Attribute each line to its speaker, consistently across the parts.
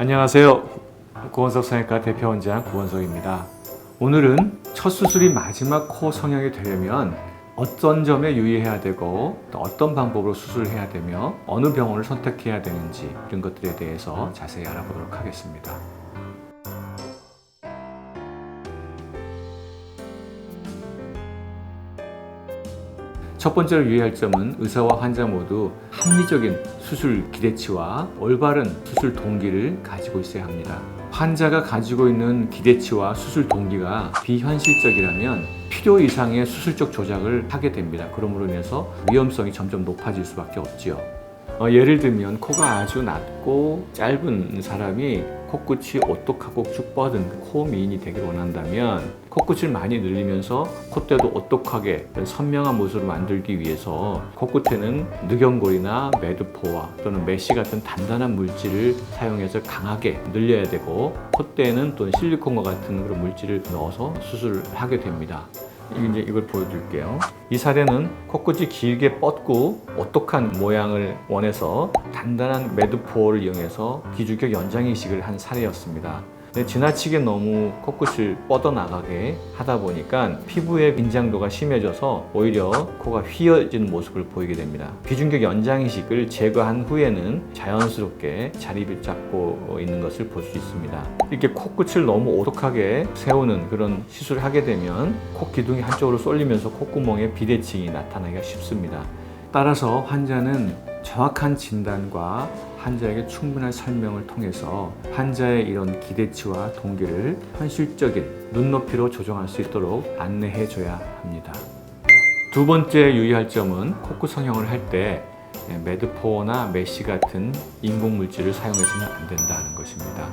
Speaker 1: 안녕하세요. 고원석 성형외과 대표원장 고원석입니다. 오늘은 첫 수술이 마지막 코 성형이 되려면 어떤 점에 유의해야 되고 또 어떤 방법으로 수술을 해야 되며 어느 병원을 선택해야 되는지 이런 것들에 대해서 자세히 알아보도록 하겠습니다. 첫 번째로 유의할 점은 의사와 환자 모두 합리적인 수술 기대치와 올바른 수술 동기를 가지고 있어야 합니다. 환자가 가지고 있는 기대치와 수술 동기가 비현실적이라면 필요 이상의 수술적 조작을 하게 됩니다. 그러므로 인해서 위험성이 점점 높아질 수밖에 없지요. 예를 들면 코가 아주 낮고 짧은 사람이 코끝이 오똑하고 쭉 뻗은 코 미인이 되길 원한다면 코끝을 많이 늘리면서 콧대도 오똑하게 선명한 모습을 만들기 위해서 코끝에는 늑연골이나 매두포와 또는 메쉬 같은 단단한 물질을 사용해서 강하게 늘려야 되고 콧대에는 또는 실리콘과 같은 그런 물질을 넣어서 수술을 하게 됩니다. 이제 이걸 보여드릴게요. 이 사례는 코끝이 길게 뻗고 오똑한 모양을 원해서 단단한 매두포를 이용해서 비중격 연장 이식을 한 사례였습니다. 근데 지나치게 너무 코끝을 뻗어나가게 하다 보니까 피부의 긴장도가 심해져서 오히려 코가 휘어진 모습을 보이게 됩니다. 비중격 연장 이식을 제거한 후에는 자연스럽게 자리를 잡고 있는 것을 볼 수 있습니다. 이렇게 코끝을 너무 오똑하게 세우는 그런 시술을 하게 되면 코 기둥이 한쪽으로 쏠리면서 콧구멍에 비대칭이 나타나기가 쉽습니다. 따라서 환자는 정확한 진단과 환자에게 충분한 설명을 통해서 환자의 이런 기대치와 동기를 현실적인 눈높이로 조정할 수 있도록 안내해 줘야 합니다. 두 번째 유의할 점은 코끝 성형을 할 때 매드포나 메쉬 같은 인공 물질을 사용해서는 안 된다는 것입니다.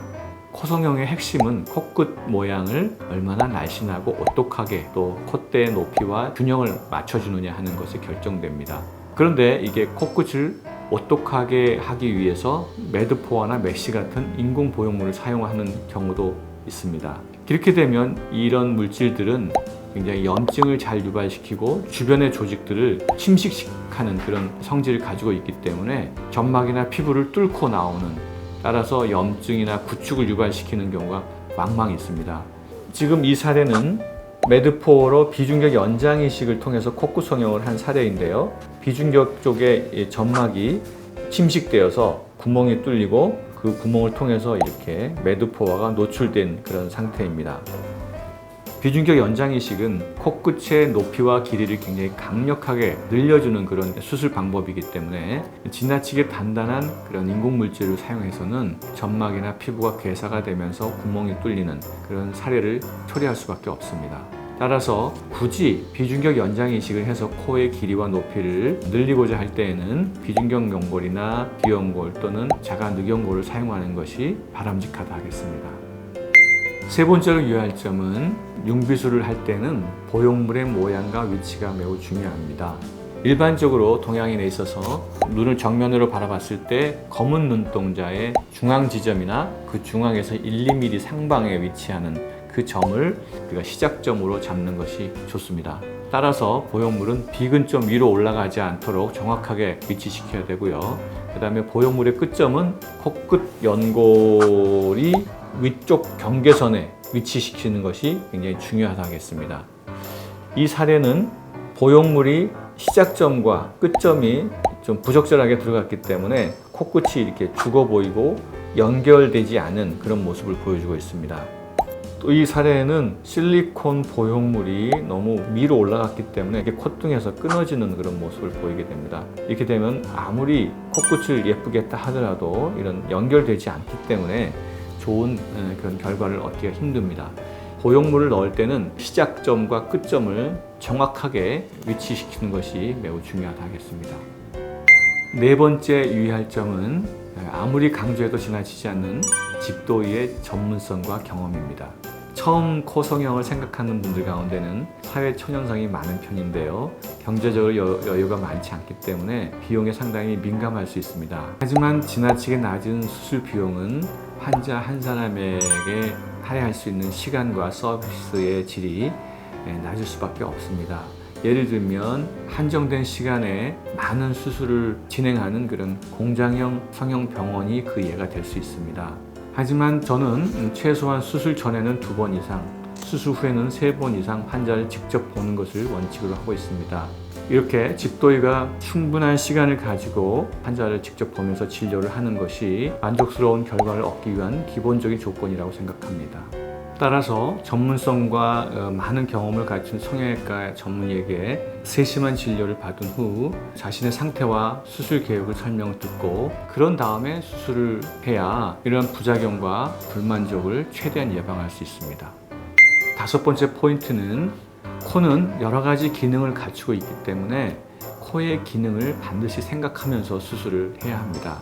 Speaker 1: 코 성형의 핵심은 코끝 모양을 얼마나 날씬하고 오똑하게 또 콧대의 높이와 균형을 맞춰주느냐 하는 것이 결정됩니다. 그런데 이게 코끝을 오똑하게 하기 위해서 매드포어나 메쉬 같은 인공 보형물을 사용하는 경우도 있습니다. 그렇게 되면 이런 물질들은 굉장히 염증을 잘 유발시키고 주변의 조직들을 침식하는 그런 성질을 가지고 있기 때문에 점막이나 피부를 뚫고 나오는, 따라서 염증이나 구축을 유발시키는 경우가 망망 있습니다. 지금 이 사례는 매드포어로 비중격 연장 이식을 통해서 코끝 성형을 한 사례인데요. 비중격 쪽에 점막이 침식되어서 구멍이 뚫리고 그 구멍을 통해서 이렇게 매드포어가 노출된 그런 상태입니다. 비중격 연장 이식은 코끝의 높이와 길이를 굉장히 강력하게 늘려주는 그런 수술 방법이기 때문에 지나치게 단단한 그런 인공 물질을 사용해서는 점막이나 피부가 괴사가 되면서 구멍이 뚫리는 그런 사례를 초래할 수밖에 없습니다. 따라서 굳이 비중격 연장 이식을 해서 코의 길이와 높이를 늘리고자 할 때에는 비중격 연골이나 비연골 또는 자가 늑연골을 사용하는 것이 바람직하다 하겠습니다. 세 번째로 유의할 점은 융비술을 할 때는 보형물의 모양과 위치가 매우 중요합니다. 일반적으로 동양인에 있어서 눈을 정면으로 바라봤을 때 검은 눈동자의 중앙 지점이나 그 중앙에서 1, 2mm 상방에 위치하는 그 점을 우리가 시작점으로 잡는 것이 좋습니다. 따라서 보형물은 비근점 위로 올라가지 않도록 정확하게 위치시켜야 되고요. 그 다음에 보형물의 끝점은 코끝 연골이 위쪽 경계선에 위치시키는 것이 굉장히 중요하다 하겠습니다. 이 사례는 보형물이 시작점과 끝점이 좀 부적절하게 들어갔기 때문에 코끝이 이렇게 죽어 보이고 연결되지 않은 그런 모습을 보여주고 있습니다. 또 이 사례는 실리콘 보형물이 너무 위로 올라갔기 때문에 이렇게 콧등에서 끊어지는 그런 모습을 보이게 됩니다. 이렇게 되면 아무리 코끝을 예쁘게 했다 하더라도 이런 연결되지 않기 때문에 좋은 그런 결과를 얻기가 힘듭니다. 보형물을 넣을 때는 시작점과 끝점을 정확하게 위치시키는 것이 매우 중요하다 하겠습니다. 네 번째 유의할 점은 아무리 강조해도 지나치지 않는 집도의의 전문성과 경험입니다. 처음 코 성형을 생각하는 분들 가운데는 사회 초년생이 많은 편인데요. 경제적으로 여유가 많지 않기 때문에 비용에 상당히 민감할 수 있습니다. 하지만 지나치게 낮은 수술 비용은 환자 한 사람에게 할애할 수 있는 시간과 서비스의 질이 낮을 수밖에 없습니다. 예를 들면 한정된 시간에 많은 수술을 진행하는 그런 공장형 성형 병원이 그 예가 될 수 있습니다. 하지만 저는 최소한 수술 전에는 2번 이상, 수술 후에는 3번 이상 환자를 직접 보는 것을 원칙으로 하고 있습니다. 이렇게 집도의가 충분한 시간을 가지고 환자를 직접 보면서 진료를 하는 것이 만족스러운 결과를 얻기 위한 기본적인 조건이라고 생각합니다. 따라서 전문성과 많은 경험을 갖춘 성형외과 전문의에게 세심한 진료를 받은 후 자신의 상태와 수술 계획을 설명을 듣고 그런 다음에 수술을 해야 이런 부작용과 불만족을 최대한 예방할 수 있습니다. 5번째 포인트는 코는 여러 가지 기능을 갖추고 있기 때문에 코의 기능을 반드시 생각하면서 수술을 해야 합니다.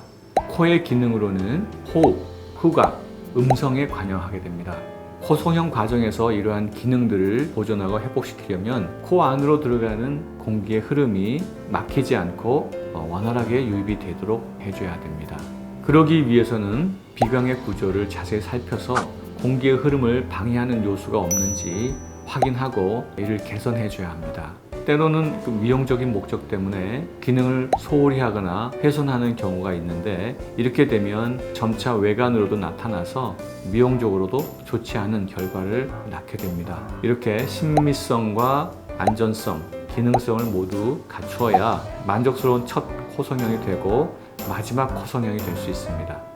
Speaker 1: 코의 기능으로는 호흡, 후각, 음성에 관여하게 됩니다. 코 성형 과정에서 이러한 기능들을 보존하고 회복시키려면 코 안으로 들어가는 공기의 흐름이 막히지 않고 원활하게 유입이 되도록 해줘야 됩니다. 그러기 위해서는 비강의 구조를 자세히 살펴서 공기의 흐름을 방해하는 요소가 없는지 확인하고 이를 개선해 줘야 합니다. 때로는 미용적인 목적 때문에 기능을 소홀히 하거나 훼손하는 경우가 있는데 이렇게 되면 점차 외관으로도 나타나서 미용적으로도 좋지 않은 결과를 낳게 됩니다. 이렇게 신미성과 안전성, 기능성을 모두 갖추어야 만족스러운 첫 코성형이 되고 마지막 코성형이 될 수 있습니다.